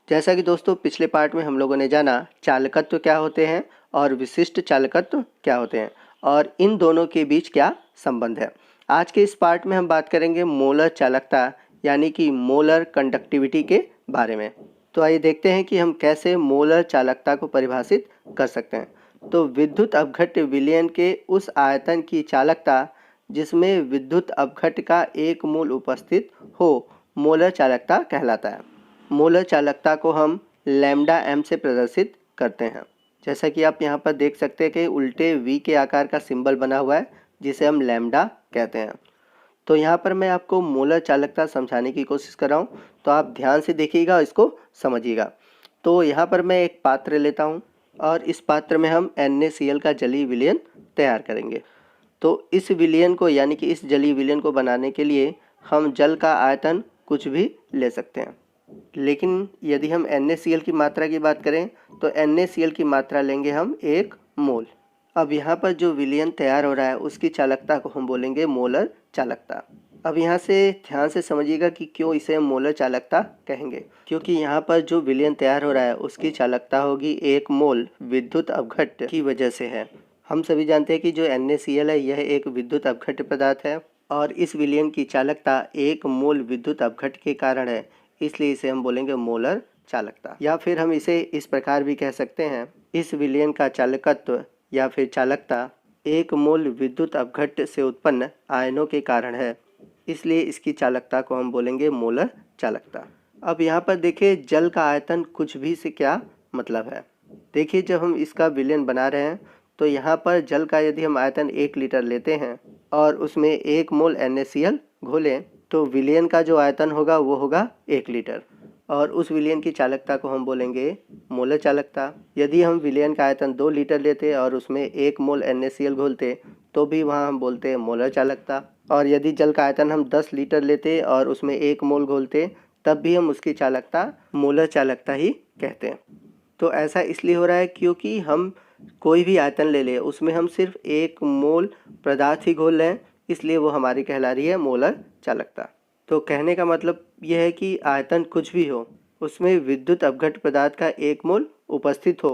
जैसा कि दोस्तों पिछले पार्ट में हम लोगों ने जाना चालकत्व क्या होते हैं और विशिष्ट चालकत्व क्या होते हैं और इन दोनों के बीच क्या संबंध है। आज के इस पार्ट में हम बात करेंगे मोलर चालकता यानी कि मोलर कंडक्टिविटी के बारे में। तो आइए देखते हैं कि हम कैसे मोलर चालकता को परिभाषित कर सकते हैं। तो विद्युत अपघट्य विलयन के उस आयतन की चालकता जिसमें विद्युत अपघट्य का एक मूल उपस्थित हो मोलर चालकता कहलाता है। मोलर चालकता को हम लैम्डा एम से प्रदर्शित करते हैं। जैसा कि आप यहाँ पर देख सकते हैं कि उल्टे वी के आकार का सिंबल बना हुआ है जिसे हम लैम्डा कहते हैं। तो यहाँ पर मैं आपको मोलर चालकता समझाने की कोशिश कर रहा हूँ, तो आप ध्यान से देखिएगा और इसको समझिएगा। तो यहाँ पर मैं एक पात्र लेता हूँ और इस पात्र में हम NaCl का जलीय विलयन तैयार करेंगे। तो इस विलयन को यानी कि इस जलीय विलयन को बनाने के लिए हम जल का आयतन कुछ भी ले सकते हैं, लेकिन यदि हम NaCl की मात्रा की बात करें तो NaCl की मात्रा लेंगे हम 1 मोल। अब यहाँ पर जो विलयन तैयार हो रहा है उसकी चालकता को हम बोलेंगे मोलर चालकता। अब यहाँ से ध्यान से समझिएगा कि क्यों इसे हम मोलर चालकता कहेंगे, क्योंकि यहाँ पर जो विलयन तैयार हो रहा है उसकी चालकता होगी 1 मोल विद्युत अपघट्य की वजह से है। हम सभी जानते हैं कि जो NaCl है यह एक विद्युत अपघट्य पदार्थ है और इस विलयन की चालकता 1 मोल विद्युत अपघट्य के कारण है, इसलिए इसे हम बोलेंगे मोलर चालकता। या फिर हम इसे इस प्रकार भी कह सकते हैं, इस विलयन का चालकत्व या फिर चालकता 1 मोल विद्युत अपघट्य से उत्पन्न आयनों के कारण है, इसलिए इसकी चालकता को हम बोलेंगे मोलर चालकता। अब यहाँ पर देखिए जल का आयतन कुछ भी से क्या मतलब है। देखिए जब हम इसका विलयन बना रहे हैं तो यहाँ पर जल का यदि हम आयतन 1 लीटर लेते हैं और उसमें 1 मोल NaCl घोलें तो विलयन का जो आयतन होगा वो होगा 1 लीटर और उस विलयन की चालकता को हम बोलेंगे मोलर चालकता। यदि हम विलयन का आयतन 2 लीटर लेते और उसमें 1 मोल NaCl घोलते तो भी वहाँ हम बोलते हैं मोलर चालकता। और यदि जल का आयतन हम 10 लीटर लेते और उसमें 1 मोल घोलते तब भी हम उसकी चालकता मोलर चालकता ही कहते हैं। तो ऐसा इसलिए हो रहा है क्योंकि हम कोई भी आयतन ले लें उसमें हम सिर्फ 1 मोल पदार्थ ही घोल लें, इसलिए वो हमारी कहला रही है मोलर चालकता। तो कहने का मतलब यह है कि आयतन कुछ भी हो उसमें विद्युत अपघट्य पदार्थ का 1 मोल उपस्थित हो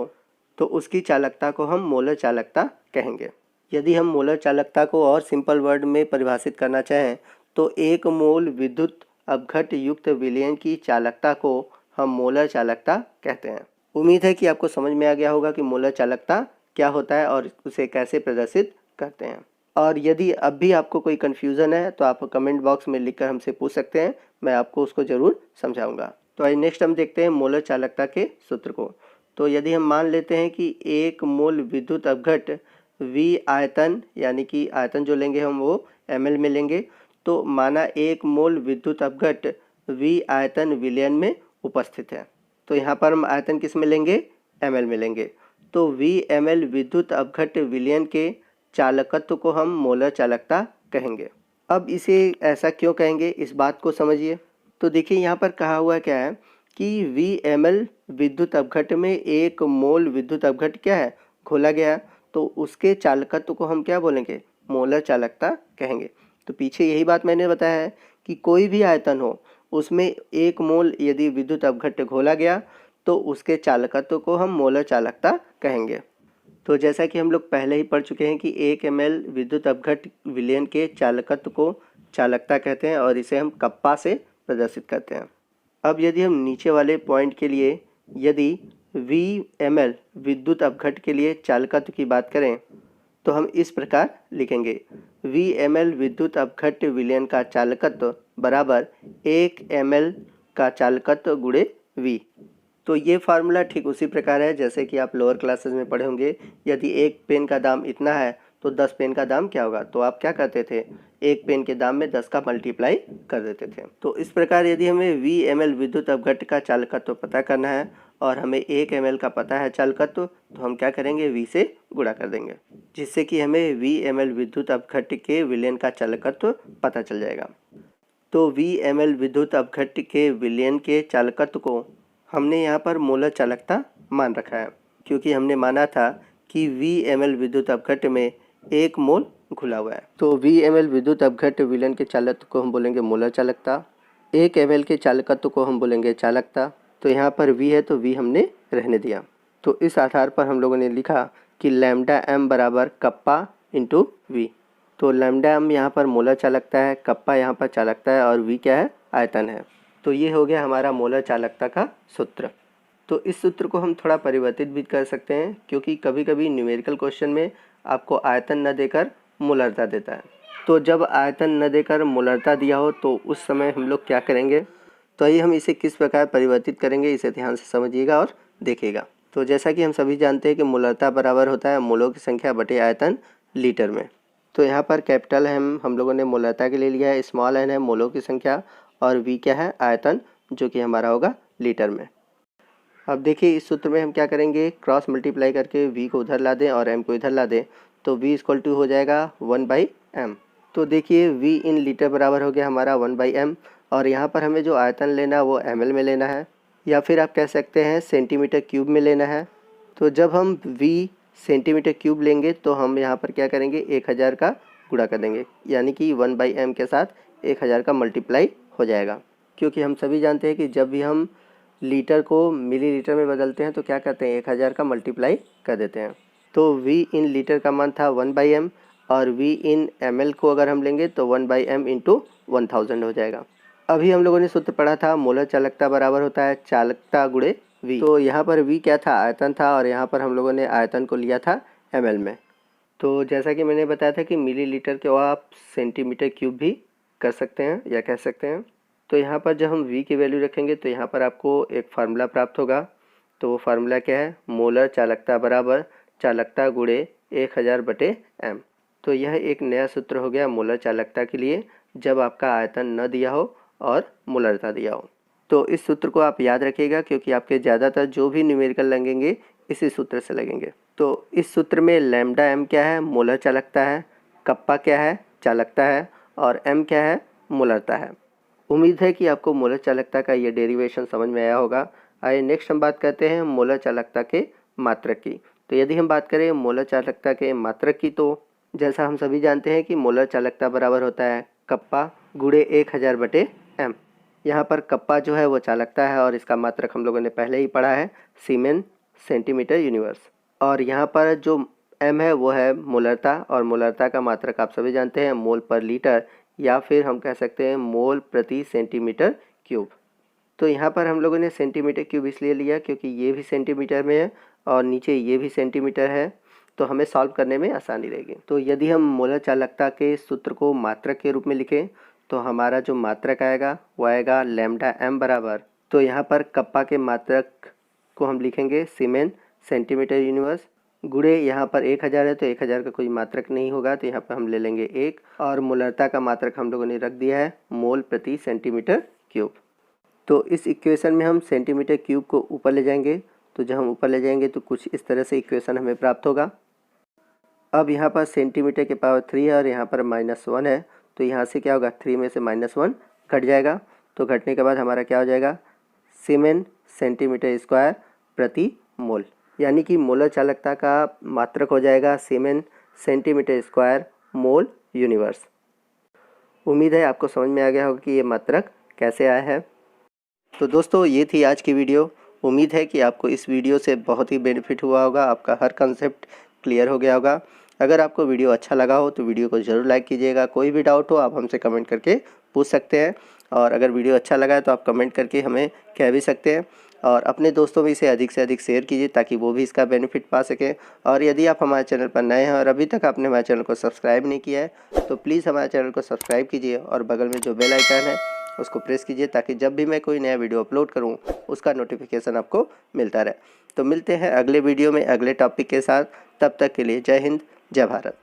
तो उसकी चालकता को हम मोलर चालकता कहेंगे। यदि हम मोलर चालकता को और सिंपल वर्ड में परिभाषित करना चाहें तो 1 मोल विद्युत अपघट्य युक्त विलयन की चालकता को हम मोलर चालकता कहते हैं। उम्मीद है कि आपको समझ में आ गया होगा कि मोलर चालकता क्या होता है और उसे कैसे प्रदर्शित करते हैं। और यदि अब भी आपको कोई कन्फ्यूज़न है तो आप कमेंट बॉक्स में लिखकर हमसे पूछ सकते हैं, मैं आपको उसको ज़रूर समझाऊंगा। तो आइए नेक्स्ट हम देखते हैं मोलर चालकता के सूत्र को। तो यदि हम मान लेते हैं कि 1 मोल विद्युत अपघट्य V आयतन यानी कि आयतन जो लेंगे हम वो ml में लेंगे, तो माना 1 मोल विद्युत अपघट्य V आयतन विलयन में उपस्थित है। तो यहाँ पर हम आयतन किस में लेंगे, ml में लेंगे। तो Vml विद्युत अपघट्य विलयन के चालकत्व को हम मोलर चालकता कहेंगे। अब इसे ऐसा क्यों कहेंगे इस बात को समझिए। तो देखिए यहाँ पर कहा हुआ क्या है कि Vml विद्युत अपघट्य में 1 मोल विद्युत अपघट्य क्या है, घोला गया है, तो उसके चालकत्व को हम क्या बोलेंगे, मोलर चालकता कहेंगे। तो पीछे यही बात मैंने बताया है कि कोई भी आयतन हो उसमें 1 मोल यदि विद्युत अपघट्य घोला गया तो उसके चालकत्व को हम मोलर चालकता कहेंगे। तो जैसा कि हम लोग पहले ही पढ़ चुके हैं कि 1 ml विद्युत अपघट्य विलयन के चालकत्व को चालकता कहते हैं और इसे हम कप्पा से प्रदर्शित करते हैं। अब यदि हम नीचे वाले पॉइंट के लिए यदि Vml विद्युत अपघट्य के लिए चालकत्व की बात करें तो हम इस प्रकार लिखेंगे, Vml विद्युत अपघट्य विलयन का चालकत्व बराबर 1 ml का चालकत्व गुणे V। तो ये फार्मूला ठीक उसी प्रकार है जैसे कि आप लोअर क्लासेस में पढ़े होंगे। यदि एक पेन का दाम इतना है तो 10 पेन का दाम क्या होगा, तो आप क्या करते थे, एक पेन के दाम में 10 का मल्टीप्लाई कर देते थे। तो इस प्रकार यदि हमें Vml विद्युत अपघट्य का चालकत्व पता करना है और हमें 1 ml का पता है चालकत्व, तो हम क्या करेंगे, V से गुणा कर देंगे, जिससे कि हमें Vml विद्युत अपघट्य के विलयन का चालकत्व पता चल जाएगा। तो Vml विद्युत अपघट्य के विलयन के चालकत्व को हमने यहाँ पर मोलर चालकता मान रखा है, क्योंकि हमने माना था कि Vml विद्युत अपघट्य में 1 मोल घुला हुआ है। तो Vml विद्युत अपघट्य विलयन के चालकत्व को हम बोलेंगे मोलर चालकता, 1 ml के चालकत्व को हम बोलेंगे चालकता तो यहाँ पर v है तो v हमने रहने दिया। तो इस आधार पर हम लोगों ने लिखा कि लैम्डा m बराबर कप्पा इंटू वी। तो लैम्डा m यहाँ पर मोलर चालकता है, कप्पा यहाँ पर चालकता है और v क्या है, आयतन है। तो ये हो गया हमारा मोलर चालकता का सूत्र। तो इस सूत्र को हम थोड़ा परिवर्तित भी कर सकते हैं, क्योंकि कभी कभी न्यूमेरिकल क्वेश्चन में आपको आयतन न देकर मोलरता देता है। तो जब आयतन न देकर मोलरता दिया हो तो उस समय हम लोग क्या करेंगे, तो आइए हम इसे किस प्रकार परिवर्तित करेंगे, इसे ध्यान से समझिएगा और देखिएगा। तो जैसा कि हम सभी जानते हैं कि मोलरता बराबर होता है मोलों की संख्या बटे आयतन लीटर में। तो यहाँ पर कैपिटल एम हम लोगों ने मोलरता के लिए लिया है, स्मॉल एन है मोलों की संख्या और वी क्या है, आयतन, जो कि हमारा होगा लीटर में। अब देखिए इस सूत्र में हम क्या करेंगे, क्रॉस मल्टीप्लाई करके v को उधर ला दें और m को इधर ला दें, तो v इक्वल टू हो जाएगा 1/m। तो देखिए v इन लीटर बराबर हो गया हमारा 1/m, और यहाँ पर हमें जो आयतन लेना है वो ml में लेना है, या फिर आप कह सकते हैं सेंटीमीटर क्यूब में लेना है। तो जब हम v सेंटीमीटर क्यूब लेंगे तो हम यहाँ पर क्या करेंगे, 1000 का गुणा कर देंगे, यानी कि 1/m के साथ 1000 का मल्टीप्लाई हो जाएगा। क्योंकि हम सभी जानते हैं कि जब भी हम लीटर को मिलीलीटर में बदलते हैं तो क्या करते हैं, 1000 का मल्टीप्लाई कर देते हैं। तो v इन लीटर का मान था 1/m, और v इन ml को अगर हम लेंगे तो 1/m इंटू 1000 हो जाएगा। अभी हम लोगों ने सूत्र पढ़ा था मोलर चालकता बराबर होता है चालकता गुणे v। तो यहाँ पर v क्या था, आयतन था, और यहाँ पर हम लोगों ने आयतन को लिया था ml में। तो जैसा कि मैंने बताया था कि मिलीलीटर को आप सेंटीमीटर क्यूब भी कर सकते हैं या कह सकते हैं। तो यहाँ पर जब हम v की वैल्यू रखेंगे तो यहाँ पर आपको एक फार्मूला प्राप्त होगा। तो वो फार्मूला क्या है, मोलर चालकता बराबर चालकता गुणे 1000/m। तो यह एक नया सूत्र हो गया मोलर चालकता के लिए, जब आपका आयतन न दिया हो और मोलरता दिया हो। तो इस सूत्र को आप याद रखिएगा, क्योंकि आपके ज़्यादातर जो भी न्यूमेरिकल लगेंगे इसी सूत्र से लगेंगे। तो इस सूत्र में लैम्डा m क्या है, मोलर चालकता है, कप्पा क्या है, चालकता है, और m क्या है, मोलरता है। उम्मीद है कि आपको मोलर चालकता का ये डेरिवेशन समझ में आया होगा। आइए नेक्स्ट हम बात करते हैं मोलर चालकता के मात्रक की। तो यदि हम बात करें मोलर चालकता के मात्रक की, तो जैसा हम सभी जानते हैं कि मोलर चालकता बराबर होता है कप्पा गुणे 1000/m। यहाँ पर कप्पा जो है वो चालकता है और इसका मात्रक हम लोगों ने पहले ही पढ़ा है, सीमेन सेंटीमीटर यूनिवर्स। और यहाँ पर जो m है वो है मोलरता, और मोलरता का मात्रक आप सभी जानते हैं मोल पर लीटर, या फिर हम कह सकते हैं मोल प्रति सेंटीमीटर क्यूब। तो यहाँ पर हम लोगों ने सेंटीमीटर क्यूब इसलिए लिया क्योंकि ये भी सेंटीमीटर में है और नीचे ये भी सेंटीमीटर है, तो हमें सॉल्व करने में आसानी रहेगी। तो यदि हम मोलर चालकता के सूत्र को मात्रक के रूप में लिखें तो हमारा जो मात्रक आएगा वो आएगा लैम्डा m बराबर, तो यहाँ पर कप्पा के मात्रक को हम लिखेंगे सीमेन सेंटीमीटर यूनिवर्स, गुणे यहाँ पर 1000 है तो 1000 का कोई मात्रक नहीं होगा, तो यहाँ पर हम ले लेंगे 1, और मोलरता का मात्रक हम लोगों ने रख दिया है मोल प्रति सेंटीमीटर क्यूब। तो इस इक्वेशन में हम सेंटीमीटर क्यूब को ऊपर ले जाएंगे, तो जब हम ऊपर ले जाएंगे तो कुछ इस तरह से इक्वेशन हमें प्राप्त होगा। अब यहाँ पर सेंटीमीटर के पावर 3 है और यहाँ पर -1 है, तो यहाँ से क्या होगा, 3 में से -1 घट जाएगा। तो घटने के बाद हमारा क्या हो जाएगा, सीमेन सेंटीमीटर स्क्वायर प्रति मोल, यानी कि मोलर चालकता का मात्रक हो जाएगा सीमेन सेंटीमीटर स्क्वायर मोल यूनिवर्स। उम्मीद है आपको समझ में आ गया होगा कि ये मात्रक कैसे आया है। तो दोस्तों ये थी आज की वीडियो। उम्मीद है कि आपको इस वीडियो से बहुत ही बेनिफिट हुआ होगा, आपका हर कंसेप्ट क्लियर हो गया होगा। अगर आपको वीडियो अच्छा लगा हो तो वीडियो को ज़रूर लाइक कीजिएगा। कोई भी डाउट हो आप हमसे कमेंट करके पूछ सकते हैं, और अगर वीडियो अच्छा लगा है तो आप कमेंट करके हमें कह भी सकते हैं, और अपने दोस्तों में इसे अधिक से अधिक शेयर कीजिए ताकि वो भी इसका बेनिफिट पा सकें। और यदि आप हमारे चैनल पर नए हैं और अभी तक आपने हमारे चैनल को सब्सक्राइब नहीं किया है तो प्लीज़ हमारे चैनल को सब्सक्राइब कीजिए, और बगल में जो बेल आइकन है उसको प्रेस कीजिए ताकि जब भी मैं कोई नया वीडियो अपलोड करूं उसका नोटिफिकेशन आपको मिलता रहे। तो मिलते हैं अगले वीडियो में अगले टॉपिक के साथ, तब तक के लिए जय हिंद, जय भारत।